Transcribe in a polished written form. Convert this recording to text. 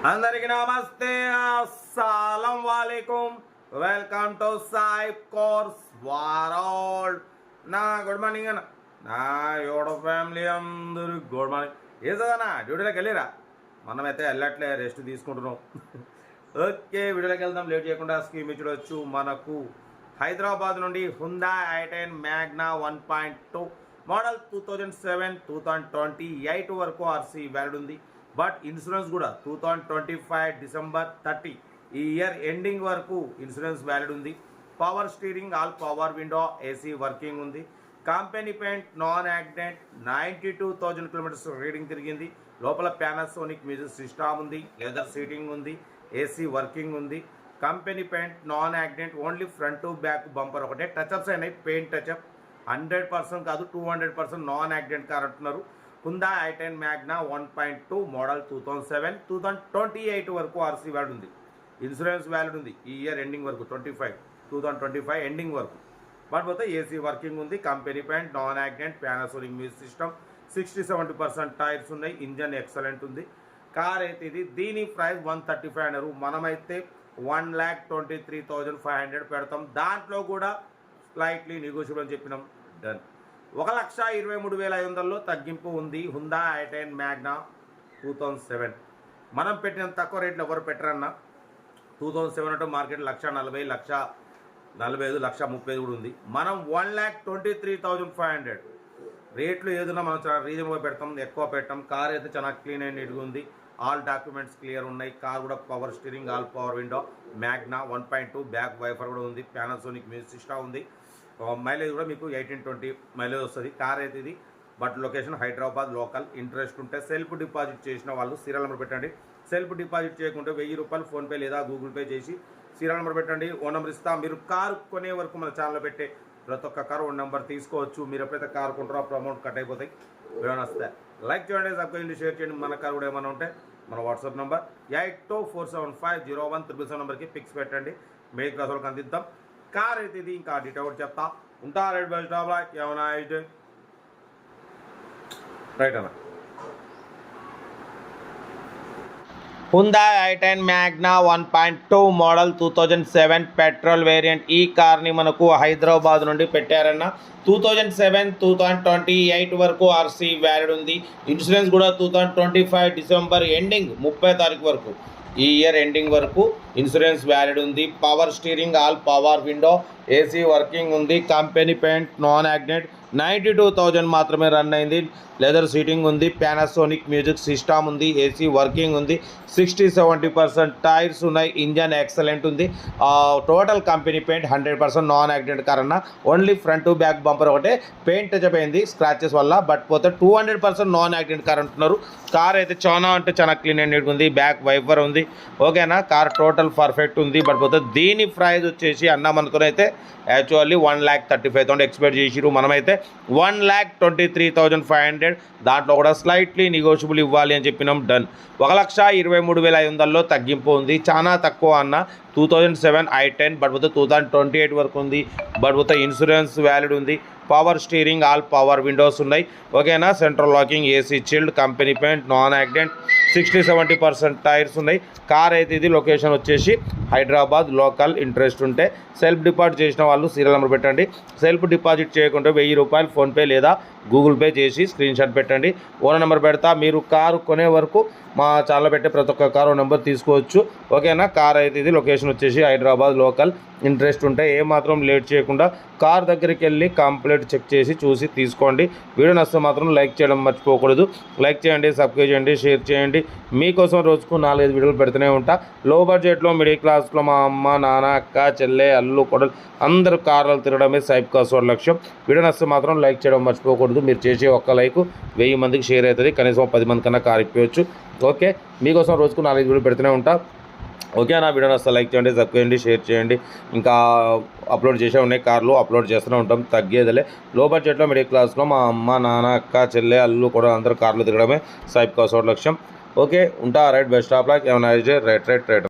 అందరికి నమస్తే, అస్సలం వాలేకుమ్. Welcome to Sai course world. నా గుడ్ మార్నింగ్ అన్న, నా యోడ ఫ్యామిలీ అందరూ గుడ్ మార్నింగ్. ఏదన్నా డ్యూటీలోకి వెళ్ళిరా? మనమైతే వెళ్ళట్లే, రెస్ట్ తీసుకుంటున్నాం. ఓకే, వీడియోలోకి వెళ్దాం. లేట్ చేయకుండా స్కీమ్ చూడవచ్చు. మనకు హైదరాబాద్ నుండి హుందా i10 మ్యాగ్నా 1.2 మోడల్ 2007 2028 వరకు ఆర్సీ వ్యాలిడ్ ఉంది. బట్ ఇన్సూరెన్స్ కూడా 2025 డిసెంబర్ 30 ఈ ఇయర్ ఎండింగ్ వరకు ఇన్సూరెన్స్ వ్యాలిడ్ ఉంది. Power steering, all power window, AC working ఉంది. Company paint, non accident, 92,000 kilometres reading తిరిగింది. లోపల పానాసోనిక్ మ్యూజిక్ సిస్టమ్ ఉంది, లెదర్ సీటింగ్ ఉంది, ఏసీ వర్కింగ్ ఉంది. Company paint, non accident, only front to back bumper ఒకటే touch ups అయినాయి. Paint touch up 100% కాదు, 200% non accident car అంటున్నారు. హుందా i10 మ్యాగ్నా 1.2 మోడల్ 2007 2028 వరకు ఆర్సీ వ్యాలిడ్ ఉంది. ఇన్సూరెన్స్ వ్యాలిడ్ ఉంది ఈ ఇయర్ ఎండింగ్ వరకు, 2025 ఎండింగ్ వరకు. బట్ పోతే ఏసీ వర్కింగ్ ఉంది. Company paint, non accident, Panasonic music system, 60-70% tyres ఉన్నాయి. ఇంజన్ ఎక్సలెంట్ ఉంది. కార్ అయితే ఇది, దీని ప్రైస్ 135 అన్నారు. మనమైతే 1,23,500 పెడతాం. దాంట్లో కూడా స్లైట్లీ నెగోషియబుల్ అని చెప్పినాం. డన్. 1,23,500లో తగ్గింపు ఉంది. హుందా i10 మ్యాగ్నా 2007 మనం పెట్టినంత తక్కువ రేట్లు ఎవరు పెట్టరన్న. 2007 అంటే మార్కెట్ 1,40,000, 1,45,000, 1,35,000 కూడా ఉంది. మనం 1,23,500 రేట్లు ఏదైనా మనం చాలా రీజనబుల్గా పెడతాం, ఎక్కువ పెట్టాం. కార్ అయితే చాలా క్లీన్ అండ్ నీట్గా ఉంది. ఆల్ డాక్యుమెంట్స్ క్లియర్ ఉన్నాయి. కార్ కూడా power steering, all power window, Magna 1.2 back వైఫర్ కూడా ఉంది. పానాసోనిక్ మ్యూజిక్ సిస్టమ్ ఉంది. మైలేజ్ కూడా మీకు 18-20 మైలేజ్ వస్తుంది. కార్ అయితే ఇది. But location Hyderabad local. Interest ఉంటే సెల్ఫ్ డిపాజిట్ చేసిన వాళ్ళు సీరియల్ నెంబర్ పెట్టండి. సెల్ఫ్ డిపాజిట్ చేయకుంటే 1,000 రూపాయలు ఫోన్పే లేదా గూగుల్ పే చేసి సీరియల్ నెంబర్ పెట్టండి. ఓ నెంబర్ ఇస్తా. మీరు కారు కొనే వరకు మన ఛానల్లో పెట్టే ప్రతి ఒక్క కారు ఓ నెంబర్ తీసుకోవచ్చు. మీరు ఎప్పుడైతే కారు కొంటారో అప్పుడు అమౌంట్ కట్ అయిపోతాయి. ఏమైనా వస్తాయి. లైక్ చేయండి, సబ్స్క్రైబ్ చేయండి, షేర్ చేయండి. మన కారు కూడా ఏమైనా ఉంటే మన వాట్సాప్ నెంబర్ 82475017 నెంబర్కి పిక్స్ పెట్టండి. మెయిల్ క్లాస్ వాళ్ళకి అందిద్దాం. కార్ అయితే ఇది. ఇంకా డీటెయిల్ కూడా చెప్తా ఉంటా. రైట్ బస్ స్టాప్లో ఏమైనా అయితే రైట్ అన్న. హుందా i10 Magna 1.2 model 2007 petrol variant. ఈ కార్ని మనకు హైదరాబాద్ నుండి పెట్టారన్న. 2007 2028 వరకు ఆర్సీ వ్యాలిడ్ ఉంది. ఇన్సూరెన్స్ కూడా 2025 డిసెంబర్ ఎండింగ్ 30 తారీఖు వరకు, ఈ ఇయర్ ఎండింగ్ వరకు ఇన్సూరెన్స్ వ్యాలిడ్ ఉంది. Power steering, all power window, AC working ఉంది. కంపెనీ పెయింట్, నాన్ యాక్సిడెంట్, 92,000 మాత్రమే రన్ అయింది. లెదర్ సీటింగ్ ఉంది. పానాసోనిక్ మ్యూజిక్ సిస్టమ్ ఉంది. ఏసీ వర్కింగ్ ఉంది. 60-70% టైర్స్ ఉన్నాయి. ఇంజన్ ఎక్సలెంట్ ఉంది. Total company paint 100% non accident car అన్న. Only front to back bumper ఒకటే పెయింట్ టచ్ అయింది స్క్రాచెస్ వల్ల. బట్ పోతే 200% నాన్ యాక్సిడెంట్ కార్ అంటున్నారు. కార్ అయితే చాలా అంటే చాలా క్లీన్ అండ్ నీట్గా ఉంది. బ్యాక్ వైఫర్ ఉంది. ఓకేనా, కార్ టోటల్ పర్ఫెక్ట్ ఉంది. బట్ పోతే దీని ప్రైస్ వచ్చేసి అన్న మనతోనైతే యాక్చువల్లీ 1,35,000 ఎక్స్పెక్ట్ చేసిరు. మనమైతే 1,23,500. దాంట్లో కూడా స్లైట్లీ నెగోషియబుల్ ఇవ్వాలి అని చెప్పినాం. డన్. 1,23,500లో తగ్గింపు ఉంది. చాలా తక్కువ అన్న. 2007 i10 బట్ పోతే 2028 వరకు ఉంది. బట్ పోతే ఇన్సూరెన్స్ వ్యాలిడ్ ఉంది. Power steering, all power Windows ఉన్నాయి. ఓకేనా, central locking, AC chilled, company paint, non accident, 60-70% tyres ఉన్నాయి. కార్ అయితే ఇది. లొకేషన్ వచ్చేసి హైదరాబాద్ లోకల్. ఇంట్రెస్ట్ ఉంటే సెల్ఫ్ డిపాజిట్ చేసిన వాళ్ళు సీరియల్ నెంబర్ పెట్టండి. సెల్ఫ్ డిపాజిట్ చేయకుంటే 1,000 రూపాయలు ఫోన్పే లేదా గూగుల్ పే చేసి స్క్రీన్ షాట్ పెట్టండి. ఓనర్ నెంబర్ పెడతా. మీరు కారు కొనే వరకు మా ఛానల్ పెట్టే ప్రతి ఒక్క కారు నెంబర్ తీసుకోవచ్చు. ఓకేనా, కార్ అయితే ఇది. లొకేషన్ వచ్చేసి హైదరాబాద్ లోకల్. ఇంట్రెస్ట్ ఉంటే ఏమాత్రం లేట్ చేయకుండా కార్ దగ్గరికి వెళ్ళి కంప్లీట్ చెక్ చేసి చూసి తీసుకోండి. వీడియో నచ్చితే మాత్రం లైక్ చేయడం మర్చిపోకూడదు. లైక్ చేయండి, సబ్స్క్రైబ్ చేయండి, షేర్ చేయండి. మీకోసం రోజుకు 4-5 వీడియోలు పెడుతూనే ఉంటా. లో బడ్జెట్లో, మిడిల్ క్లాస్లో మా అమ్మ, నాన్న, అక్క, చెల్లె, అల్లు, కొడలు అందరూ కార్లు తిరగడమే సైప్ కాస్వార్ లక్ష్యం. వీడియో నచ్చితే మాత్రం లైక్ చేయడం మర్చిపోకూడదు. మీరు చేసే ఒక్క లైక్ 1000 మందికి షేర్ అవుతుంది. కనీసం 10 మంది కన్నా కార్ ఇప్పవచ్చు. ఓకే, మీకోసం రోజుకు 4-5 వీడియోలు పెడుతూనే ఉంటా. ఓకే నా వీడియోని వస్తే లైక్ చేయండి, సబ్స్క్రైబ్ చేయండి, షేర్ చేయండి. ఇంకా అప్లోడ్ చేసే ఉన్నాయి కార్లు, అప్లోడ్ చేస్తూనే ఉంటాం. తగ్గేదిలే. లో బడ్జెట్లో, మిడిల్ క్లాస్లో మా అమ్మ, నాన్న, అక్క, చెల్లె, అల్లు కూడా అందరూ కార్లు తిరగడమే సైప్ కాస్వార్ లక్ష్యం. ఓకే ఉంటా. రైట్ బస్ స్టాప్లో ఏమైనా రైట్.